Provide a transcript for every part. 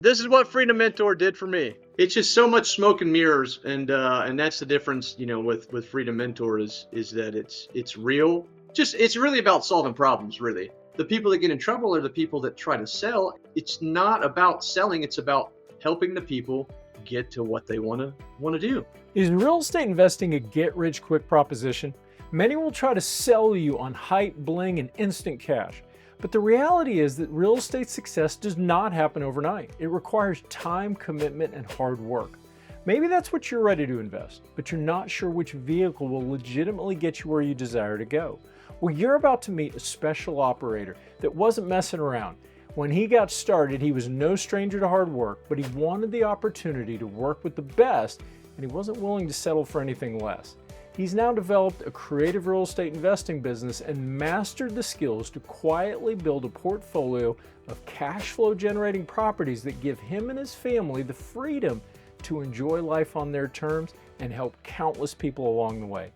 This is what Freedom Mentor did for me. It's just so much smoke and mirrors, and that's the difference, with Freedom Mentor is that it's real. Just it's really about solving problems, really. The people that get in trouble are the people that try to sell. It's not about selling, it's about helping the people get to what they want to do. Is real estate investing a get-rich-quick proposition? Many will try to sell you on hype, bling, and instant cash. But the reality is that real estate success does not happen overnight. It requires time, commitment, and hard work. Maybe that's what you're ready to invest, but you're not sure which vehicle will legitimately get you where you desire to go. Well, you're about to meet a special operator that wasn't messing around. When he got started, he was no stranger to hard work, but he wanted the opportunity to work with the best, and he wasn't willing to settle for anything less. He's now developed a creative real estate investing business and mastered the skills to quietly build a portfolio of cash flow generating properties that give him and his family the freedom to enjoy life on their terms and help countless people along the way.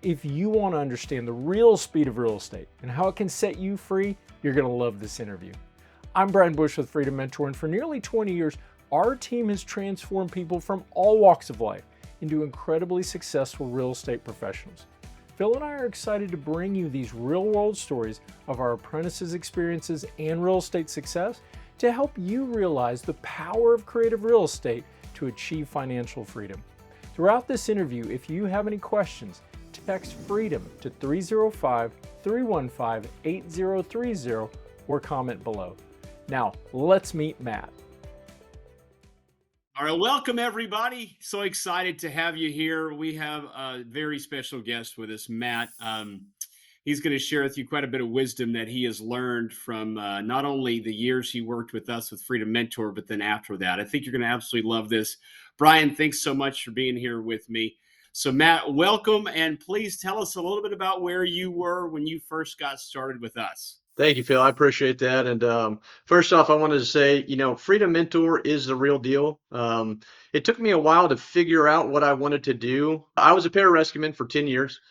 If you want to understand the real speed of real estate and how it can set you free, you're going to love this interview. I'm Brian Bush with Freedom Mentor, and for nearly 20 years, our team has transformed people from all walks of life into incredibly successful real estate professionals. Phil and I are excited to bring you these real-world stories of our apprentices' experiences and real estate success to help you realize the power of creative real estate to achieve financial freedom. Throughout this interview, if you have any questions, text FREEDOM to 305-315-8030 or comment below. Now, let's meet Matt. All right, welcome everybody. So excited to have you here. We have a very special guest with us, Matt. He's going to share with you quite a bit of wisdom that he has learned from not only the years he worked with us with Freedom Mentor, but then after that. I think you're going to absolutely love this. Brian, thanks so much for being here with me. So Matt, welcome, and please tell us a little bit about where you were when you first got started with us. Thank you, Phil. I appreciate that. And first off, I wanted to say, Freedom Mentor is the real deal. It took me a while to figure out what I wanted to do. I was a pararescueman for 10 years,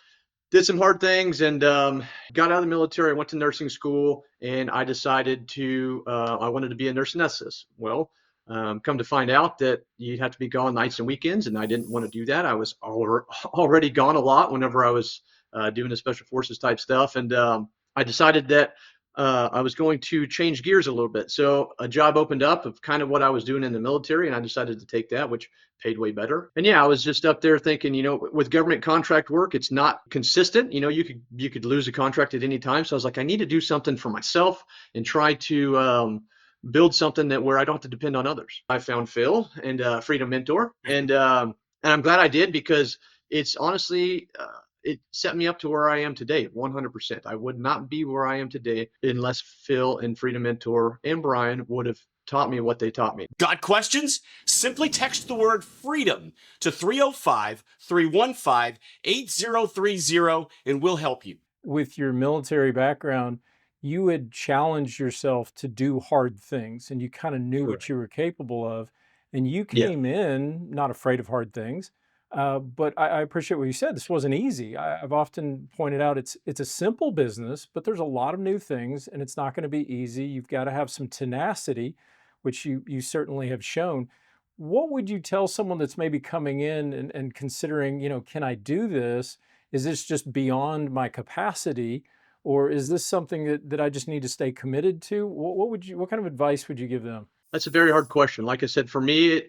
did some hard things, and got out of the military. I went to nursing school, and I decided I wanted to be a nurse anesthetist. Well, come to find out that you have to be gone nights and weekends, and I didn't want to do that. I was already gone a lot whenever I was doing the special forces type stuff, and I decided that I was going to change gears a little bit. So a job opened up of kind of what I was doing in the military, and I decided to take that, which paid way better. And yeah, I was just up there thinking, with government contract work, it's not consistent. You could lose a contract at any time. So I was like, I need to do something for myself and try to build something where I don't have to depend on others. I found Phil and Freedom Mentor, and I'm glad I did, because it's honestly it set me up to where I am today, 100%. I would not be where I am today unless Phil and Freedom Mentor and Brian would have taught me what they taught me. Got questions? Simply text the word FREEDOM to 305-315-8030 and we'll help you. With your military background, you had challenged yourself to do hard things, and you kind of knew what you were capable of, and you came in not afraid of hard things. But I appreciate what you said. This wasn't easy. I've often pointed out it's a simple business, but there's a lot of new things, and it's not going to be easy. You've got to have some tenacity, which you certainly have shown. What would you tell someone that's maybe coming in and considering, can I do this? Is this just beyond my capacity? Or is this something that I just need to stay committed to? What kind of advice would you give them? That's a very hard question. Like I said, for me,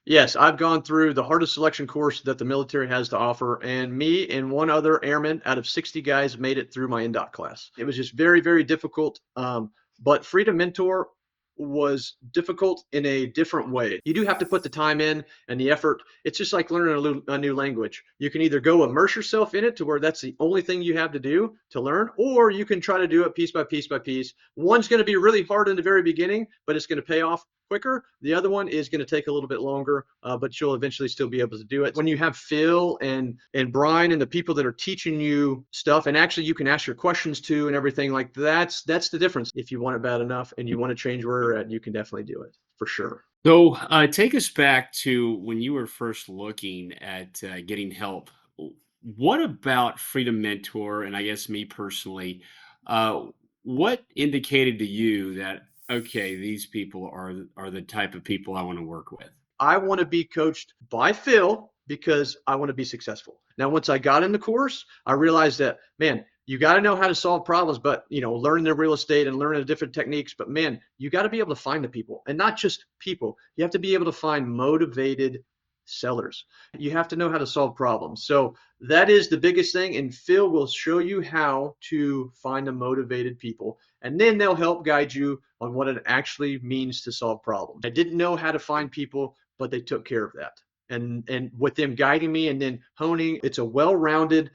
yes, I've gone through the hardest selection course that the military has to offer, and me and one other airman out of 60 guys made it through my NDOT class. It was just very, very difficult. But Freedom Mentor was difficult in a different way. You do have to put the time in and the effort. It's just like learning a new language. You can either go immerse yourself in it to where that's the only thing you have to do to learn, or you can try to do it piece by piece by piece. One's going to be really hard in the very beginning, but it's going to pay off quicker. The other one is going to take a little bit longer, but you'll eventually still be able to do it. When you have Phil and Brian and the people that are teaching you stuff, and actually you can ask your questions to and everything, like that's the difference. If you want it bad enough and you want to change where you're at, you can definitely do it for sure. So take us back to when you were first looking at getting help. What about Freedom Mentor, and I guess me personally, what indicated to you that okay, these people are the type of people I want to work with. I want to be coached by Phil because I want to be successful. Now, once I got in the course, I realized that, man, you got to know how to solve problems, but learning the real estate and learning the different techniques. But man, you got to be able to find the people, and not just people. You have to be able to find motivated sellers. You have to know how to solve problems. So that is the biggest thing. And Phil will show you how to find the motivated people, and then they'll help guide you on what it actually means to solve problems. I didn't know how to find people, but they took care of that. And with them guiding me and then honing, it's a well-rounded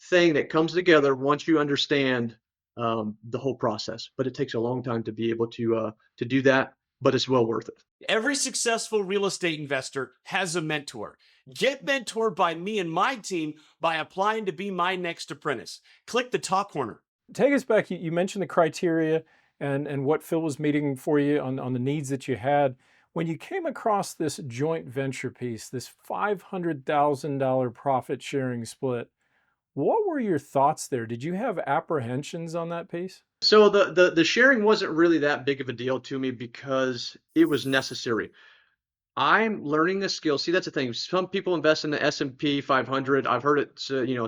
thing that comes together once you understand the whole process. But it takes a long time to be able to do that, but it's well worth it. Every successful real estate investor has a mentor. Get mentored by me and my team by applying to be my next apprentice. Click the top corner. Take us back. You mentioned the criteria and what Phil was meeting for you on the needs that you had. When you came across this joint venture piece, this $500,000 profit sharing split, what were your thoughts there? Did you have apprehensions on that piece? So the sharing wasn't really that big of a deal to me because it was necessary. I'm learning the skill. See, that's the thing. Some people invest in the S&P 500. I've heard it,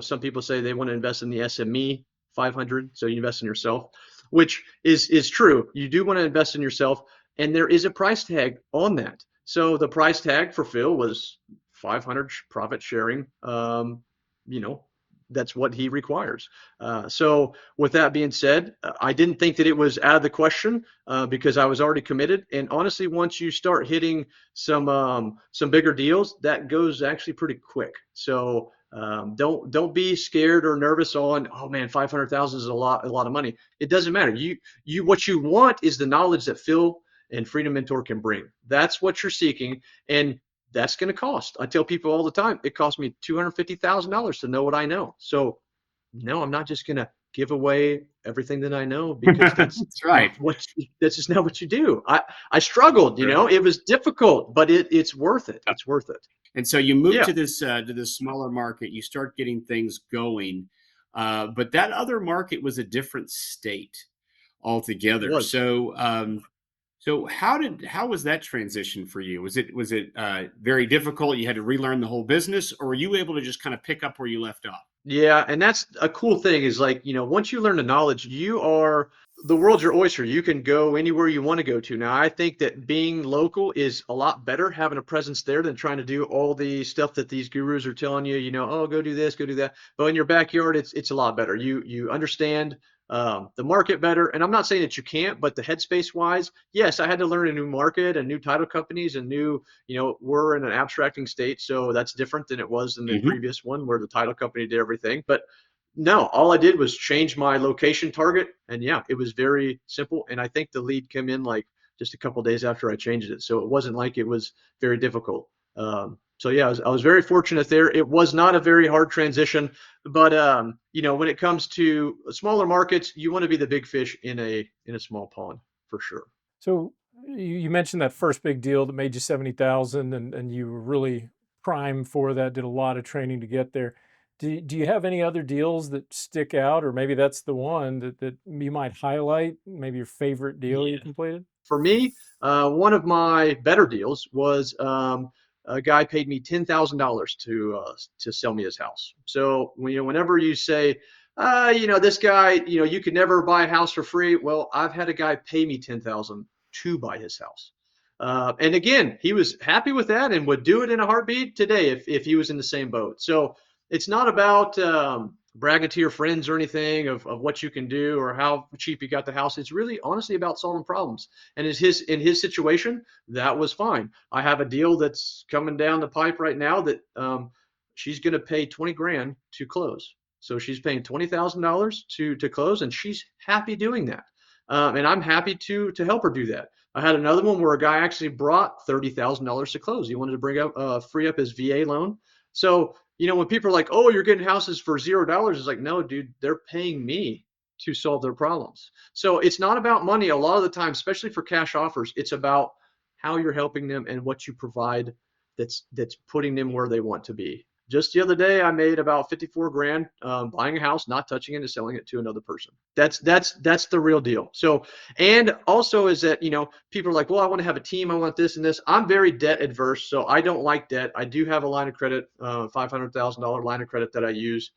some people say they want to invest in the SME 500, so you invest in yourself, which is true. You do want to invest in yourself, and there is a price tag on that. So the price tag for Phil was 500 profit sharing. You know, that's what he requires. So with that being said, I didn't think that it was out of the question because I was already committed. And honestly, once you start hitting some bigger deals, that goes actually pretty quick. So don't be scared or nervous on, oh man, 500,000 is a lot of money. It doesn't matter. What you want is the knowledge that Phil and Freedom Mentor can bring. That's what you're seeking, and that's going to cost. I tell people all the time, it cost me $250,000 to know what I know. So no, I'm not just going to give away everything that I know because that's That's right. that's just not what you do. I struggled, it was difficult, but it's worth it. It's worth it. And so you move Yeah, to this smaller market, you start getting things going, but that other market was a different state it altogether. was. So how was that transition for you? Was it very difficult? You had to relearn the whole business, or were you able to just kind of pick up where you left off? Yeah, and that's a cool thing is like, once you learn the knowledge, the world's your oyster. You can go anywhere you want to go to. Now, I think that being local is a lot better, having a presence there than trying to do all the stuff that these gurus are telling you, oh, go do this, go do that. But in your backyard, it's a lot better. You understand the market better. And I'm not saying that you can't, but the headspace wise, yes, I had to learn a new market and new title companies and we're in an abstracting state. So that's different than it was in the Hmm. previous one where the title company did everything. But no, all I did was change my location target. And yeah, it was very simple. And I think the lead came in like just a couple of days after I changed it. So it wasn't like it was very difficult. So yeah, I was very fortunate there. It was not a very hard transition, but when it comes to smaller markets, you want to be the big fish in a small pond for sure. So you mentioned that first big deal that made you 70,000 and you were really primed for that, did a lot of training to get there. Do you have any other deals that stick out, or maybe that's the one that you might highlight, maybe your favorite deal you Yeah. completed? For me, one of my better deals was a guy paid me $10,000 to sell me his house. So whenever you say, this guy, you could never buy a house for free. Well, I've had a guy pay me 10,000 to buy his house. And again, he was happy with that and would do it in a heartbeat today if he was in the same boat. So it's not about bragging to your friends or anything of what you can do or how cheap you got the house. It's really honestly about solving problems. And in his situation, that was fine. I have a deal that's coming down the pipe right now that she's going to pay 20 grand to close. So she's paying $20,000 to close, and she's happy doing that. And I'm happy to help her do that. I had another one where a guy actually brought $30,000 to close. He wanted to free up his VA loan. So when people are like, "Oh, you're getting houses for $0," it's like, no, dude, they're paying me to solve their problems. So it's not about money a lot of the time, especially for cash offers. It's about how you're helping them and what you provide that's putting them where they want to be. Just the other day, I made about 54 grand buying a house, not touching it, and selling it to another person. That's the real deal. So, and also is that, people are like, well, I want to have a team, I want this and this. I'm very debt adverse, so I don't like debt. I do have a line of credit, $500,000 line of credit that I use.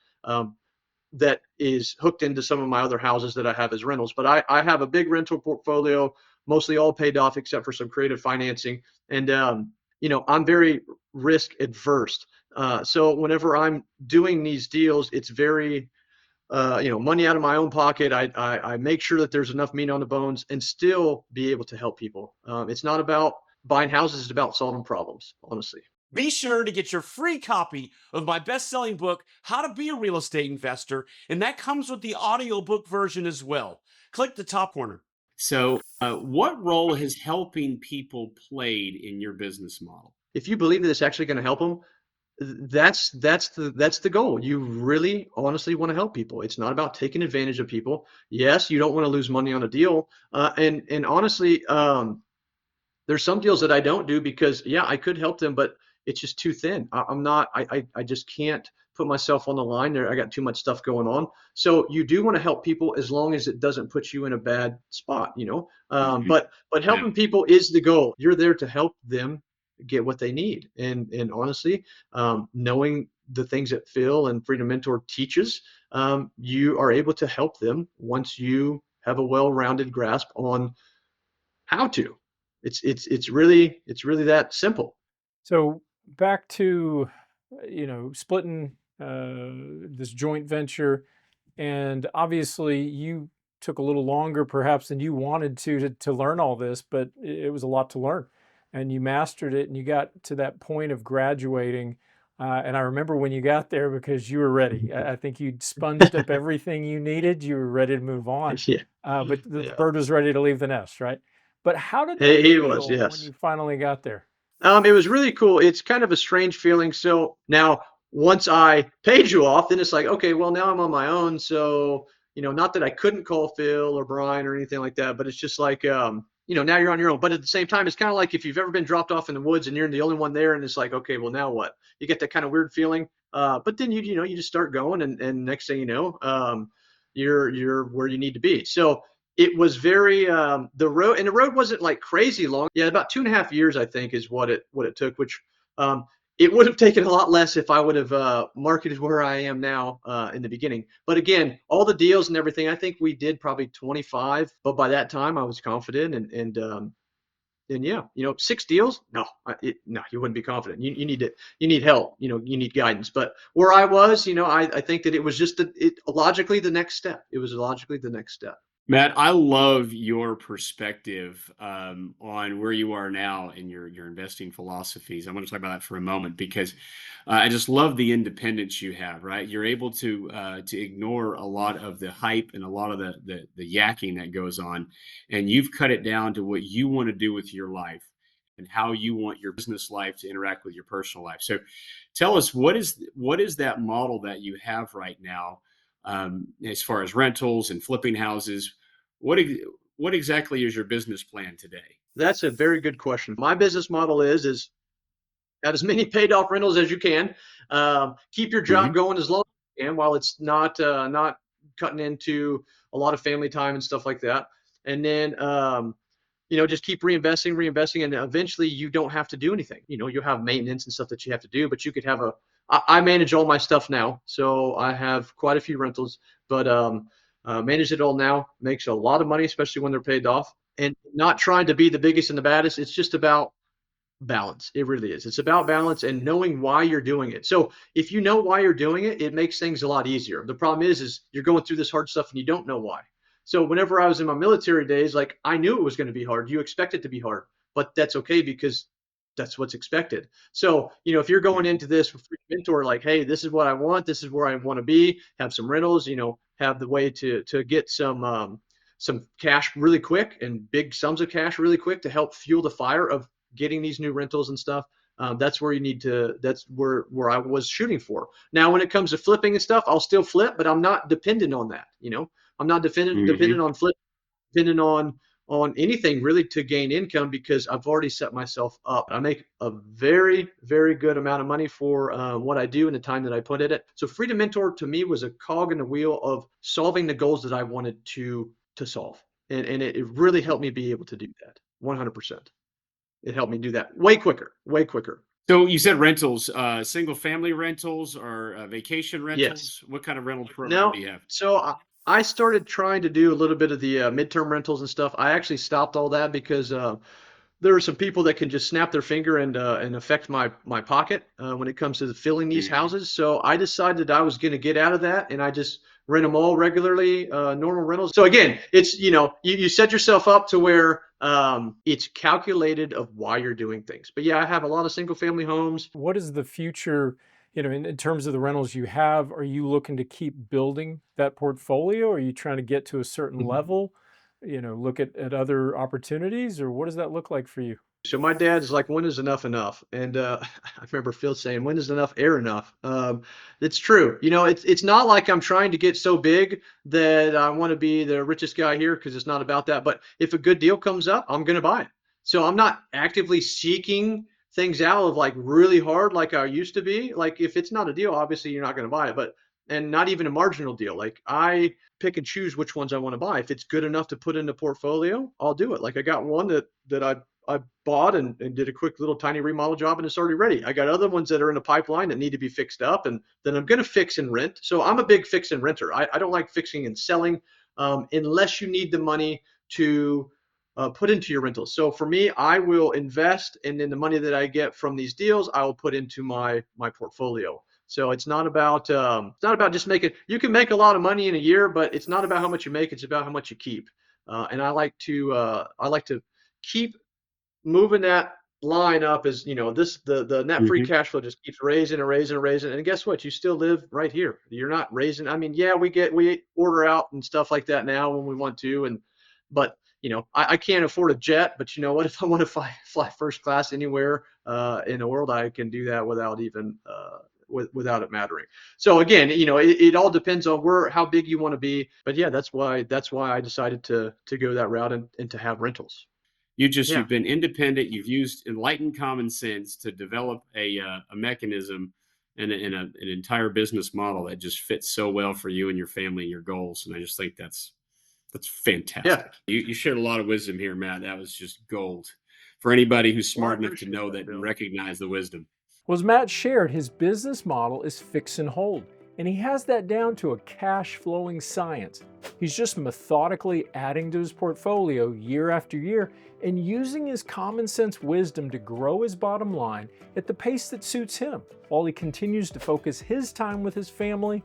That is hooked into some of my other houses that I have as rentals. But I have a big rental portfolio, mostly all paid off except for some creative financing. And, I'm very risk adverse. So whenever I'm doing these deals, it's very, money out of my own pocket. I make sure that there's enough meat on the bones and still be able to help people. It's not about buying houses, it's about solving problems, honestly. Be sure to get your free copy of my best-selling book, How to Be a Real Estate Investor, and that comes with the audiobook version as well. Click the top corner. So, what role has helping people played in your business model? If you believe that it's actually going to help them, that's the goal. You really honestly want to help people. It's not about taking advantage of people. Yes, you don't want to lose money on a deal. And honestly, there's some deals that I don't do because yeah, I could help them, but it's just too thin. I'm not. I just can't put myself on the line there. I got too much stuff going on. So you do want to help people as long as it doesn't put you in a bad spot. Mhm. But Yeah. helping people is the goal. You're there to help them get what they need. And honestly, knowing the things that Phil and Freedom Mentor teaches, you are able to help them once you have a well-rounded grasp on how to. It's really that simple. So back to, splitting this joint venture, and obviously you took a little longer perhaps than you wanted to learn all this, but it was a lot to learn, and you mastered it, and you got to that point of graduating. And I remember when you got there because you were ready. I think you'd sponged up everything you needed. You were ready to move on, Yeah, but the yeah. bird was ready to leave the nest, right? But how did that He was, feel when yes. you finally got there? It was really cool. It's kind of a strange feeling. So now, once I paid you off, then it's like, okay, well, now I'm on my own. So, not that I couldn't call Phil or Brian or anything like that, but it's just like, now you're on your own. But at the same time, it's kind of like if you've ever been dropped off in the woods and you're the only one there, and it's like, okay, well, now what? You get that kind of weird feeling. But then you just start going, and next thing you know, you're where you need to be. So it was very the road wasn't like crazy long. Yeah, about 2.5 years I think is what it took. Which it would have taken a lot less if I would have marketed where I am now in the beginning. But again, all the deals and everything, I think we did probably 25. But by that time, I was confident and yeah, 6 deals. No, you wouldn't be confident. You need help. You need guidance. But where I was, I think that it was just logically the next step. It was logically the next step. Matt, I love your perspective on where you are now in your investing philosophies. I want to talk about that for a moment because I just love the independence you have. Right, you're able to ignore a lot of the hype and a lot of the yakking that goes on, and you've cut it down to what you want to do with your life and how you want your business life to interact with your personal life. So, tell us what is that model that you have right now as far as rentals and flipping houses? What what exactly is your business plan today? That's a very good question. My business model is have as many paid off rentals as you can. Keep your job Hmm. going as long as you can while it's not cutting into a lot of family time and stuff like that. And then just keep reinvesting, and eventually you don't have to do anything. You'll have maintenance and stuff that you have to do, but you could have I manage all my stuff now, so I have quite a few rentals, but manage it all now makes a lot of money, especially when they're paid off. And not trying to be the biggest and the baddest. It's just about balance. It really is. It's about balance and knowing why you're doing it. So if you know why you're doing it, it makes things a lot easier. The problem is you're going through this hard stuff and you don't know why. So whenever I was in my military days, like I knew it was going to be hard. You expect it to be hard, but that's okay because that's what's expected. So, if you're going into this with free mentor, like, hey, this is what I want, this is where I want to be, have some rentals, have the way to get some cash really quick and big sums of cash really quick to help fuel the fire of getting these new rentals and stuff. That's where you need to. That's where I was shooting for. Now, when it comes to flipping and stuff, I'll still flip, but I'm not dependent on that. I'm not dependent Hmm. on flip, dependent on anything really to gain income because I've already set myself up. I make a very, very good amount of money for what I do and the time that I put in it. So Freedom Mentor to me was a cog in the wheel of solving the goals that I wanted to solve. And it really helped me be able to do that 100%. It helped me do that way quicker, way quicker. So you said rentals, single family rentals or vacation Yes. rentals? What kind of rental program No. do you have? So I started trying to do a little bit of the midterm rentals and stuff. I actually stopped all that because there are some people that can just snap their finger and affect my pocket when it comes to filling these Mhm. houses. So I decided I was going to get out of that, and I just rent them all regularly, normal rentals. So again, it's you set yourself up to where it's calculated of why you're doing things. But yeah, I have a lot of single family homes. What is the future, in terms of the rentals you have? Are you looking to keep building that portfolio? Are you trying to get to a certain level, look at other opportunities, or what does that look like for you? So my dad's like, when is enough enough? And I remember Phil saying, when is enough air enough? It's true. It's not like I'm trying to get so big that I want to be the richest guy here because it's not about that. But if a good deal comes up, I'm going to buy it. So I'm not actively seeking things out of like really hard like I used to be. Like if it's not a deal, obviously you're not going to buy it. But and not even a marginal deal. Like I pick and choose which ones I want to buy. If it's good enough to put in the portfolio, I'll do it. Like I got one that I bought and did a quick little tiny remodel job and it's already ready. I got other ones that are in the pipeline that need to be fixed up and then I'm going to fix and rent. So I'm a big fix and renter. I don't like fixing and selling unless you need the money to put into your rentals. So for me, I will invest and then the money that I get from these deals, I will put into my portfolio. So it's not about just making. You can make a lot of money in a year, but it's not about how much you make. It's about how much you keep. And I like to keep moving that line up as the net free Mhm. cash flow just keeps raising and raising and raising. And guess what? You still live right here. You're not raising. I mean, yeah, we order out and stuff like that now when we want to, but I can't afford a jet. But you know what? If I want to fly first class anywhere in the world, I can do that without even without it mattering. So again, it all depends on how big you want to be. But yeah, that's why I decided to go that route and to have rentals. Yeah. You've been independent. You've used enlightened common sense to develop a mechanism and an entire business model that just fits so well for you and your family and your goals. And I just think that's Yeah. fantastic. You shared a lot of wisdom here, Matt. That was just gold for anybody who's Well, I smart enough to appreciate know that, that and Bill. recognize the wisdom. Well, as Matt shared, his business model is fix and hold, and he has that down to a cash flowing science. He's just methodically adding to his portfolio year after year and using his common sense wisdom to grow his bottom line at the pace that suits him, while he continues to focus his time with his family.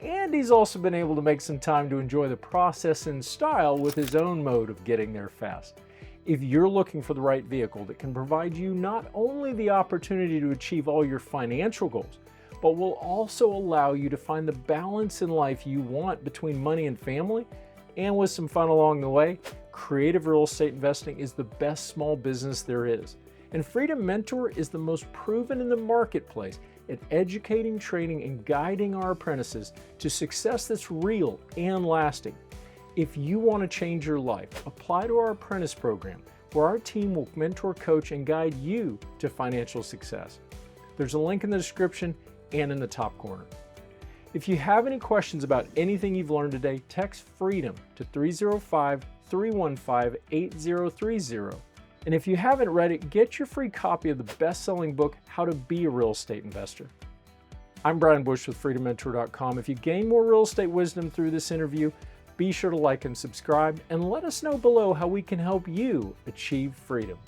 And he's also been able to make some time to enjoy the process in style with his own mode of getting there fast. If you're looking for the right vehicle that can provide you not only the opportunity to achieve all your financial goals, but will also allow you to find the balance in life you want between money and family, and with some fun along the way, creative real estate investing is the best small business there is. And Freedom Mentor is the most proven in the marketplace at educating, training, and guiding our apprentices to success that's real and lasting. If you want to change your life, apply to our apprentice program, where our team will mentor, coach, and guide you to financial success. There's a link in the description and in the top corner. If you have any questions about anything you've learned today, text FREEDOM to 305-315-8030. And if you haven't read it, get your free copy of the best-selling book, How to Be a Real Estate Investor. I'm Brian Bush with FreedomMentor.com. If you gain more real estate wisdom through this interview, be sure to like and subscribe, and let us know below how we can help you achieve freedom.